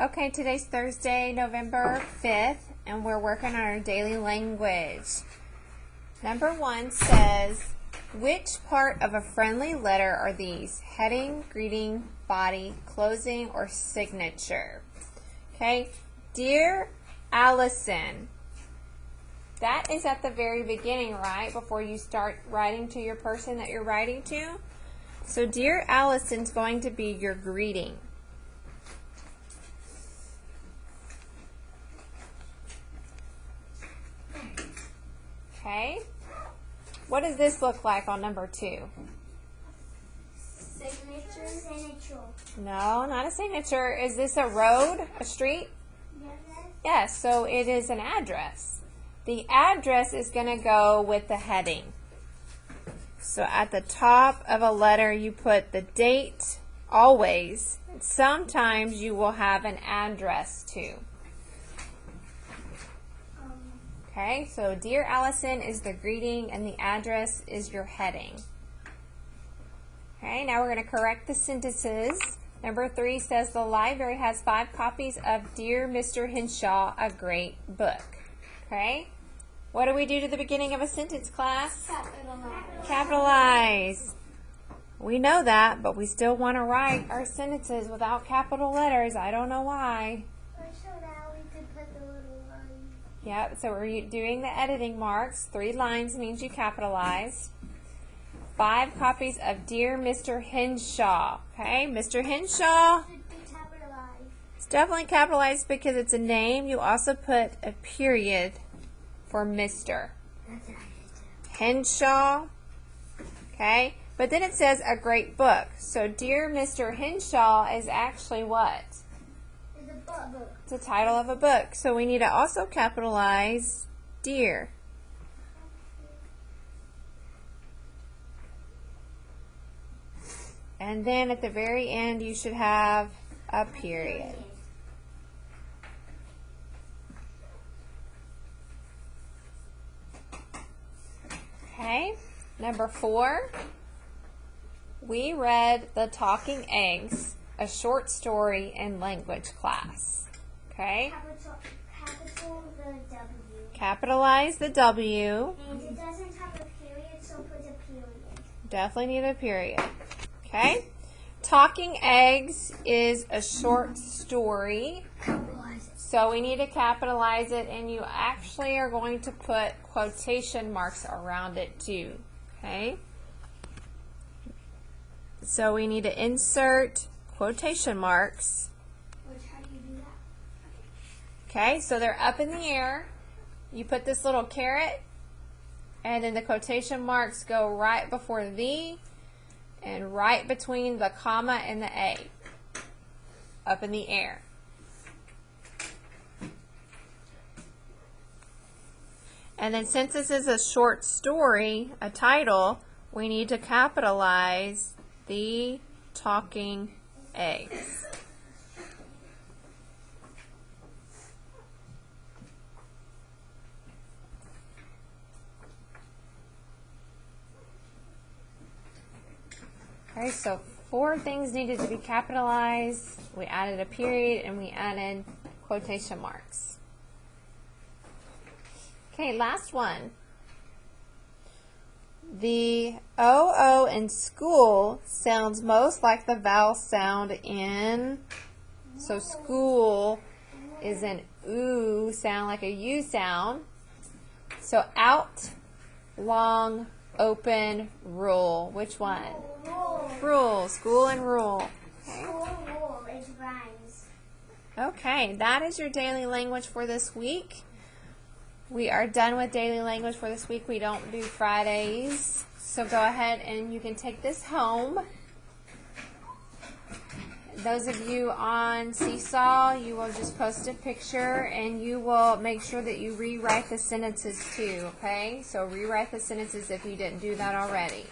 Okay, today's Thursday, November 5th, and we're working on our daily language. Number 1 says, which part of a friendly letter are these? Heading, greeting, body, closing, or signature? Okay, Dear Allison. That is at the very beginning, right? Before you start writing to your person that you're writing to. So Dear Allison's going to be your greeting. Okay. What does this look like on number 2? Signature. No, not a signature. Is this a road? A street? Yes, so it is an address. The address is going to go with the heading. So at the top of a letter you put the date, always. Sometimes you will have an address too. Okay, so Dear Allison is the greeting and the address is your heading. Okay, now we're going to correct the sentences. Number 3 says the library has 5 copies of Dear Mr. Henshaw, a great book. Okay, what do we do to the beginning of a sentence, class? Capitalize. We know that, but we still want to write our sentences without capital letters. I don't know why. Yep, so we're doing the editing marks. 3 lines means you capitalize. 5 copies of Dear Mr. Henshaw. Okay, Mr. Henshaw. It's definitely capitalized because it's a name. You also put a period for Mr. Henshaw. Okay, but then it says a great book. So Dear Mr. Henshaw is actually what? It's the title of a book. So we need to also capitalize Dear. And then at the very end you should have a period. Okay, number 4. We read The Talking Eggs, a short story in language class. Okay? Capital the W. Capitalize the W. And it doesn't have a period, so put a period. Definitely need a period. Okay? Talking Eggs is a short story. So we need to capitalize it, and you actually are going to put quotation marks around it too. Okay? So we need to insert quotation marks. How do you do that? Okay, so they're up in the air. You put this little caret, and then the quotation marks go right before the and right between the comma and the A. Up in the air. And then since this is a short story, a title, we need to capitalize The Talking Eggs. Okay, so 4 things needed to be capitalized. We added a period and we added quotation marks. Okay, last one. The OO in school sounds most like the vowel sound in, so school is an OO sound, like a U sound. So out, long, open, rule. Which one? Rule. School and rule. Okay. School it rhymes. Okay, that is your daily language for this week. We are done with daily language for this week. We don't do Fridays. So go ahead and you can take this home. Those of you on Seesaw, you will just post a picture and you will make sure that you rewrite the sentences too, okay? So rewrite the sentences if you didn't do that already.